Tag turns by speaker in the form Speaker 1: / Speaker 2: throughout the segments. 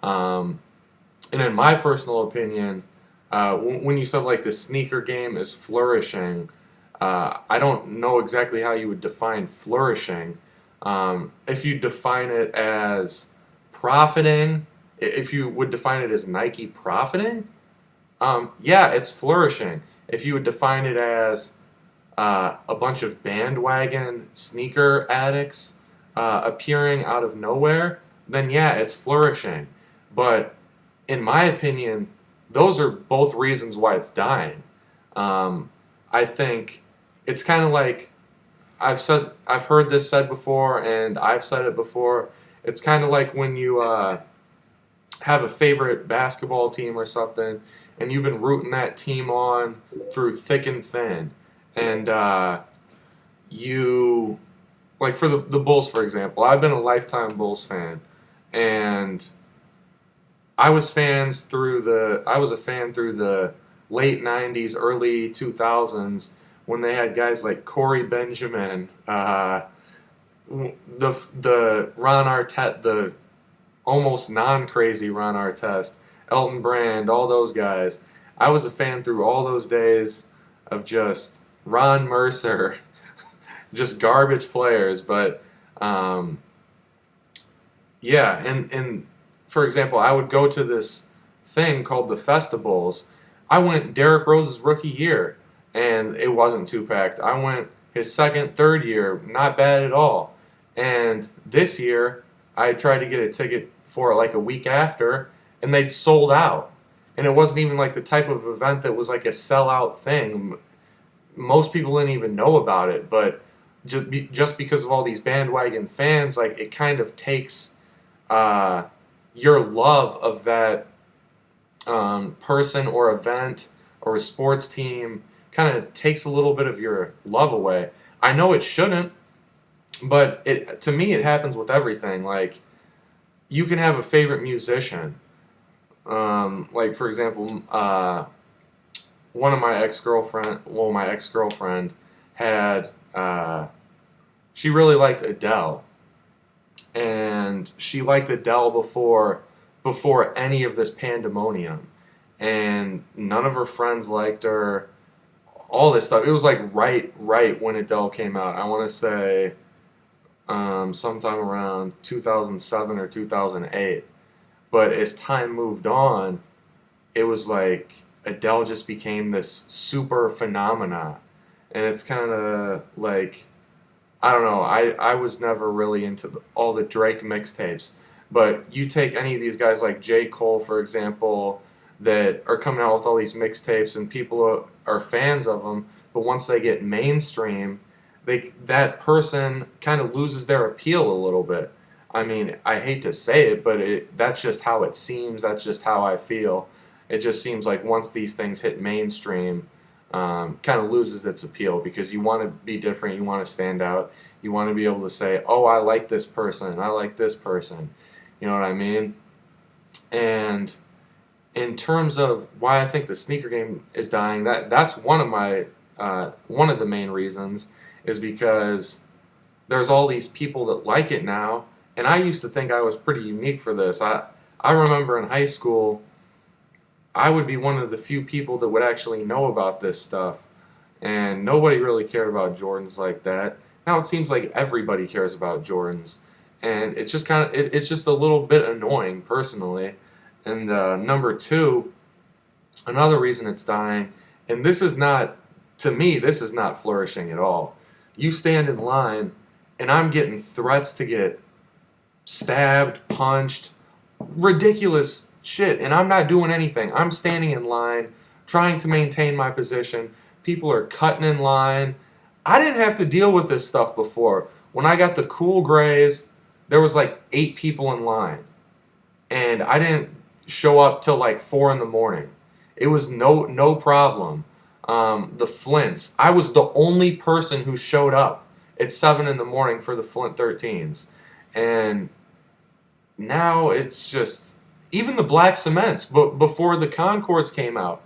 Speaker 1: And in my personal opinion, when you said like the sneaker game is flourishing, I don't know exactly how you would define flourishing. If you define it as profiting, if you would define it as Nike profiting, yeah, it's flourishing. If you would define it as a bunch of bandwagon sneaker addicts appearing out of nowhere, then yeah, it's flourishing. But in my opinion, those are both reasons why it's dying. I think it's kind of like I've heard this said before, and I've said it before. It's kind of like when you have a favorite basketball team or something, and you've been rooting that team on through thick and thin, and you like for the Bulls, for example. I've been a lifetime Bulls fan, and I was a fan through the late '90s, early 2000s when they had guys like Corey Benjamin, the Ron Artest, the almost non-crazy Ron Artest, Elton Brand, all those guys. I was a fan through all those days of just Ron Mercer, just garbage players. But um, yeah, and for example, I would go to this thing called the Festivals. I went Derrick Rose's rookie year, and it wasn't too packed. I went his second, third year, not bad at all. And this year, I tried to get a ticket for like a week after, and they'd sold out. And it wasn't even like the type of event that was like a sellout thing. Most people didn't even know about it, but just because of all these bandwagon fans, like it kind of takes uh, your love of that person or event or a sports team, kind of takes a little bit of your love away. I know it shouldn't, but to me it happens with everything. Like you can have a favorite musician. Like for example, one of my ex-girlfriend had, she really liked Adele, and she liked Adele before any of this pandemonium, and none of her friends liked her. All this stuff. It was like right when Adele came out. I want to say sometime around 2007 or 2008. But as time moved on, it was like Adele just became this super phenomena. And it's kind of like, I don't know, I was never really into all the Drake mixtapes. But you take any of these guys like J. Cole, for example, that are coming out with all these mixtapes and people are fans of them, but once they get mainstream, that person kind of loses their appeal a little bit. I mean, I hate to say it, but that's just how it seems. That's just how I feel. It just seems like once these things hit mainstream, kind of loses its appeal because you want to be different. You want to stand out. You want to be able to say, oh, I like this person. I like this person. You know what I mean? And in terms of why I think the sneaker game is dying, that's one of the main reasons is because there's all these people that like it now, and I used to think I was pretty unique for this. I remember in high school, I would be one of the few people that would actually know about this stuff, and nobody really cared about Jordans like that. Now it seems like everybody cares about Jordans, and it's just it's just a little bit annoying personally. And number two, another reason it's dying, and this is not, to me, this is not flourishing at all. You stand in line, and I'm getting threats to get stabbed, punched, ridiculous shit, and I'm not doing anything. I'm standing in line, trying to maintain my position. People are cutting in line. I didn't have to deal with this stuff before. When I got the cool grays, there was like 8 people in line, and I didn't show up till like 4 in the morning. It was no problem. The Flints, I was the only person who showed up at 7 in the morning for the Flint 13s. And now it's just, even the black cements, but before the Concords came out,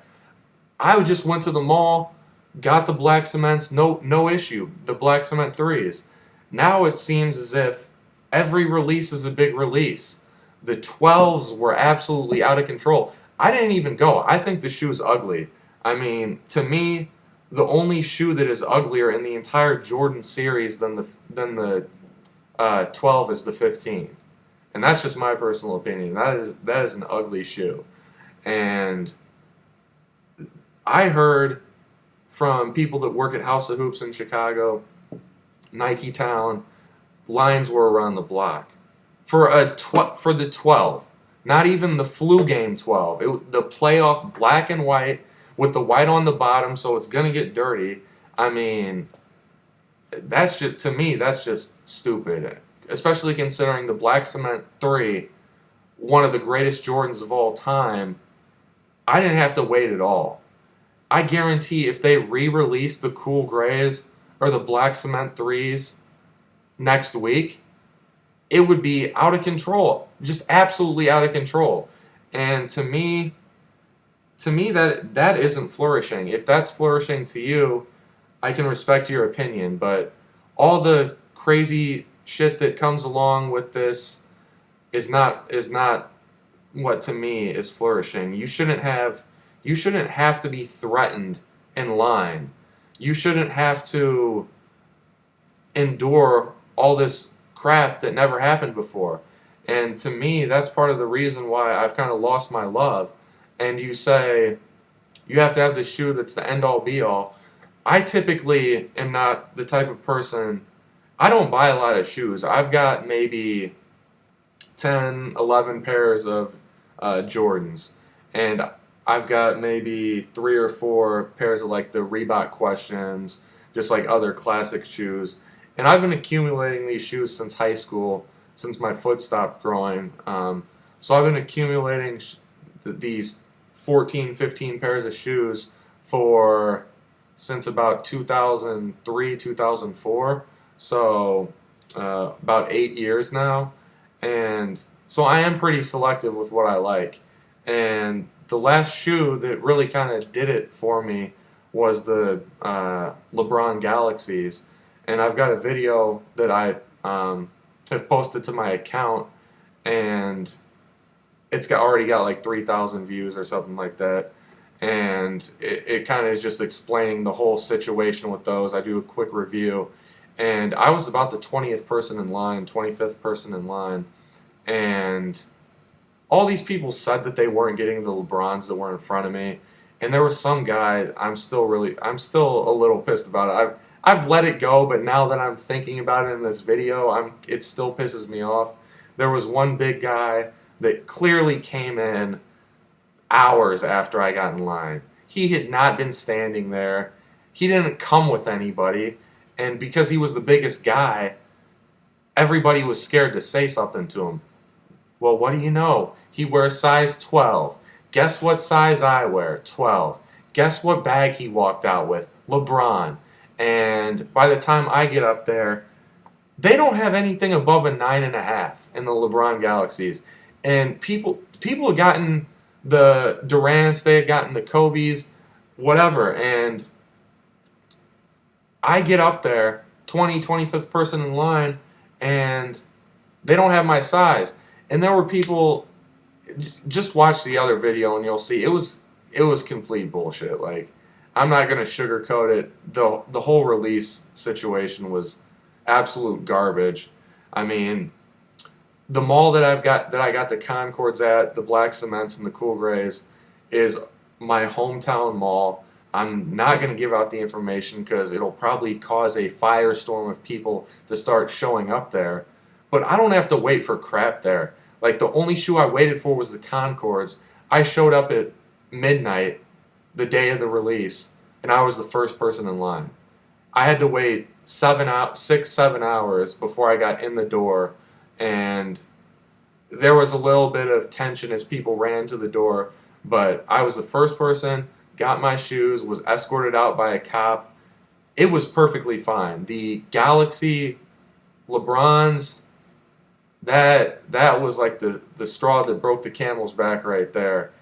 Speaker 1: I just went to the mall, got the black cements, no issue, the black cement 3s. Now it seems as if every release is a big release. The 12s were absolutely out of control. I didn't even go. I think the shoe is ugly. I mean, to me, the only shoe that is uglier in the entire Jordan series than the 12 is the 15, and that's just my personal opinion. That is an ugly shoe, and I heard from people that work at House of Hoops in Chicago, Nike Town, lines were around the block for for the 12, not even the flu game 12. The playoff black and white with the white on the bottom, so it's gonna get dirty. I mean, that's just, to me, that's just stupid. Especially considering the Black Cement 3, one of the greatest Jordans of all time. I didn't have to wait at all. I guarantee if they re-release the cool grays or the Black Cement 3s next week, it would be out of control. Just absolutely out of control. And to me that isn't flourishing. If that's flourishing to you, I can respect your opinion, but all the crazy shit that comes along with this is not what to me is flourishing. You shouldn't have to be threatened in line. You shouldn't have to endure all this crap that never happened before. And to me, that's part of the reason why I've kind of lost my love. And you say you have to have this shoe that's the end all be all. I typically am not the type of person, I don't buy a lot of shoes. I've got maybe 10, 11 pairs of Jordans. And I've got maybe 3 or 4 pairs of like the Reebok Questions, just like other classic shoes. And I've been accumulating these shoes since high school, since my foot stopped growing. So I've been accumulating these 14, 15 pairs of shoes for since about 2003, 2004. So about 8 years now. And so I am pretty selective with what I like. And the last shoe that really kind of did it for me was the LeBron Galaxies. And I've got a video that I have posted to my account, and it's already got like 3,000 views or something like that. And it kind of is just explaining the whole situation with those. I do a quick review. And I was about the 20th person in line, 25th person in line. And all these people said that they weren't getting the LeBrons that were in front of me. And there was some guy, I'm still a little pissed about it. I've let it go, but now that I'm thinking about it in this video, it still pisses me off. There was one big guy that clearly came in hours after I got in line. He had not been standing there. He didn't come with anybody. And because he was the biggest guy, everybody was scared to say something to him. Well, what do you know? He wears size 12. Guess what size I wear? 12. Guess what bag he walked out with? LeBron. And by the time I get up there, they don't have anything above a 9.5 in the LeBron Galaxies. And people had gotten the Durants, they had gotten the Kobe's, whatever. And I get up there, 25th person in line, and they don't have my size. And there were people, just watch the other video and you'll see, it was complete bullshit. Like, I'm not going to sugarcoat it. The whole release situation was absolute garbage. I mean, the mall that I got the Concords at, the Black Cements and the Cool Grays, is my hometown mall. I'm not going to give out the information because it'll probably cause a firestorm of people to start showing up there. But I don't have to wait for crap there. Like, the only shoe I waited for was the Concords. I showed up at midnight the day of the release, and I was the first person in line. I had to wait 6, 7 hours before I got in the door, and there was a little bit of tension as people ran to the door, but I was the first person, got my shoes, was escorted out by a cop. It was perfectly fine. The Galaxy LeBrons, that was like the straw that broke the camel's back right there.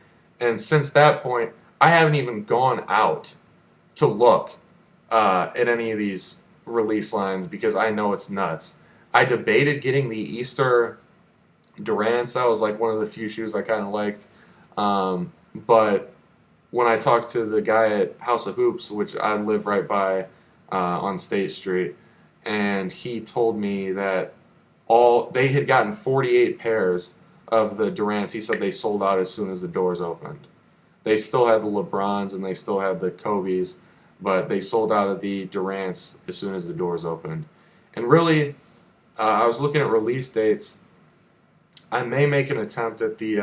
Speaker 1: And since that point, I haven't even gone out to look at any of these release lines because I know it's nuts. I debated getting the Easter Durant's. That was like one of the few shoes I kind of liked. But when I talked to the guy at House of Hoops, which I live right by on State Street, and he told me that they had gotten 48 pairs of the Durants. He said they sold out as soon as the doors opened. They still had the LeBrons and they still had the Kobe's, but they sold out of the Durants as soon as the doors opened. And really, I was looking at release dates. I may make an attempt at the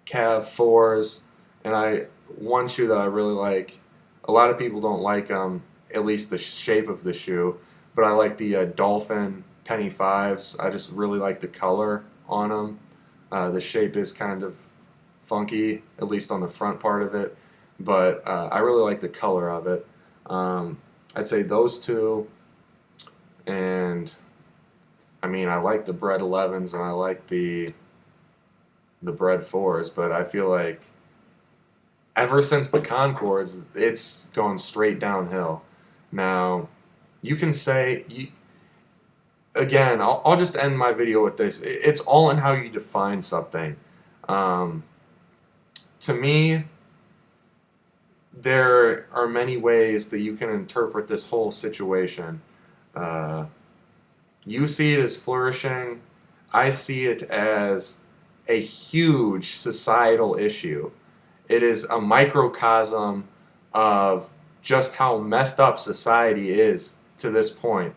Speaker 1: Cav 4s, and one shoe that I really like. A lot of people don't like at least the shape of the shoe, but I like the Dolphin Penny 5s. I just really like the color on them. The shape is kind of funky, at least on the front part of it, but I really like the color of it. I'd say those two, and I mean, I like the Bread 11s and I like the Bread 4s, but I feel like ever since the Concords, it's gone straight downhill. Now, you can say, again, I'll just end my video with this. It's all in how you define something. To me, there are many ways that you can interpret this whole situation. You see it as flourishing. I see it as a huge societal issue. It is a microcosm of just how messed up society is to this point.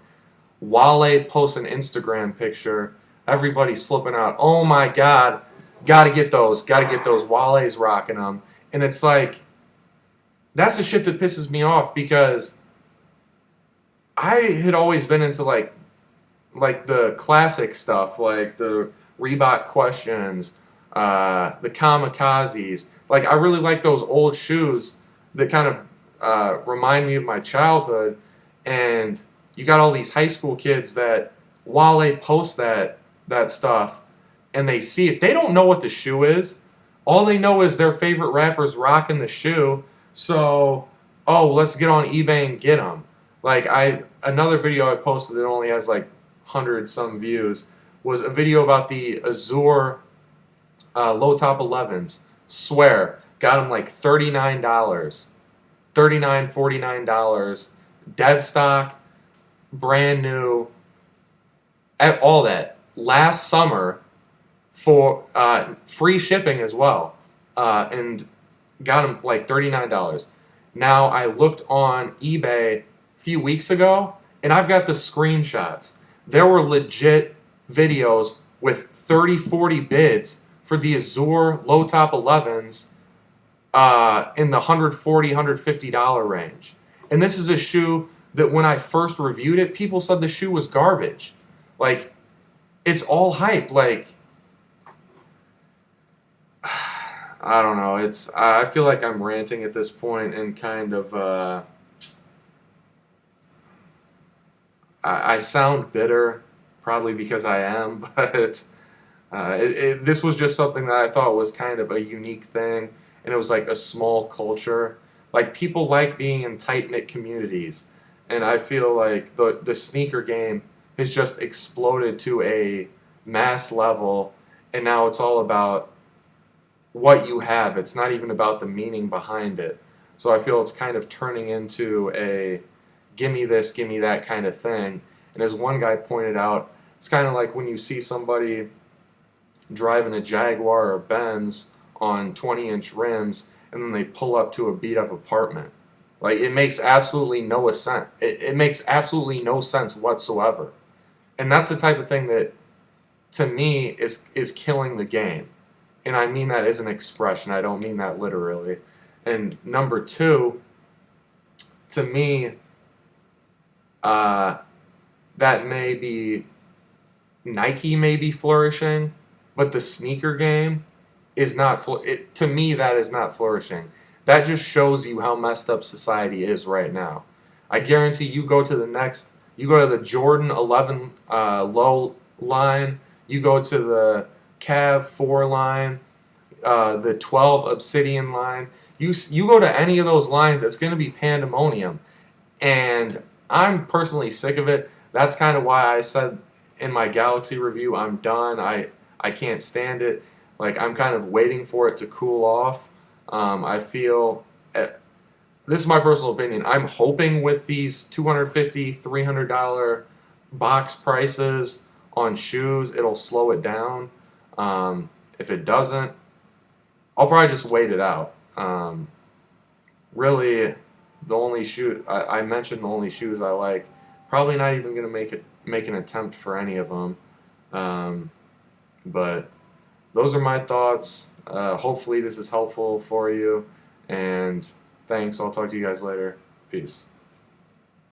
Speaker 1: Wale posts an Instagram picture, everybody's flipping out. Oh my God, gotta get those. Wale's rocking them. And it's like, that's the shit that pisses me off, because I had always been into like the classic stuff, like the Reebok Questions, the Kamikazes. Like, I really like those old shoes that kind of remind me of my childhood. And you got all these high school kids that, while they post that stuff and they see it, they don't know what the shoe is. All they know is their favorite rapper's rocking the shoe. So, oh, let's get on eBay and get them. Like, another video I posted that only has like 100 some views was a video about the Azure low top 11s. Swear, got them like $39, $39, $49, dead stock, brand new, all that. Last summer for free shipping as well, and got them like $39. Now, I looked on eBay a few weeks ago, and I've got the screenshots. There were legit videos with 30, 40 bids for the Azure low top 11s in the $140, $150 range. And this is a shoe that when I first reviewed it, people said the shoe was garbage. Like, it's all hype. Like, I don't know. I feel like I'm ranting at this point, and kind of I sound bitter, probably because I am, but this was just something that I thought was kind of a unique thing, and it was like a small culture. Like, people like being in tight-knit communities, and I feel like the sneaker game has just exploded to a mass level, and now it's all about what you have. It's not even about the meaning behind it. So I feel it's kind of turning into a gimme this, gimme that kind of thing. And as one guy pointed out, it's kind of like when you see somebody driving a Jaguar or Benz on 20-inch rims, and then they pull up to a beat-up apartment. Like, it makes absolutely no sense. It makes absolutely no sense whatsoever. And that's the type of thing that, to me, is killing the game. And I mean that as an expression. I don't mean that literally. And number two, to me, that may be, Nike may be flourishing, but the sneaker game is not, to me, that is not flourishing. That just shows you how messed up society is right now. I guarantee you go to the Jordan 11 low line, you go to the Cav 4 line, the 12 Obsidian line. You go to any of those lines, it's going to be pandemonium. And I'm personally sick of it. That's kind of why I said in my Galaxy review, I'm done. I I can't stand it. Like, I'm kind of waiting for it to cool off. I feel, this is my personal opinion, I'm hoping with these $250, $300 box prices on shoes, it'll slow it down. If it doesn't, I'll probably just wait it out. Really, the only shoe I mentioned, the only shoes I like. Probably not even gonna make an attempt for any of them. But those are my thoughts. Hopefully, this is helpful for you. And thanks. I'll talk to you guys later. Peace.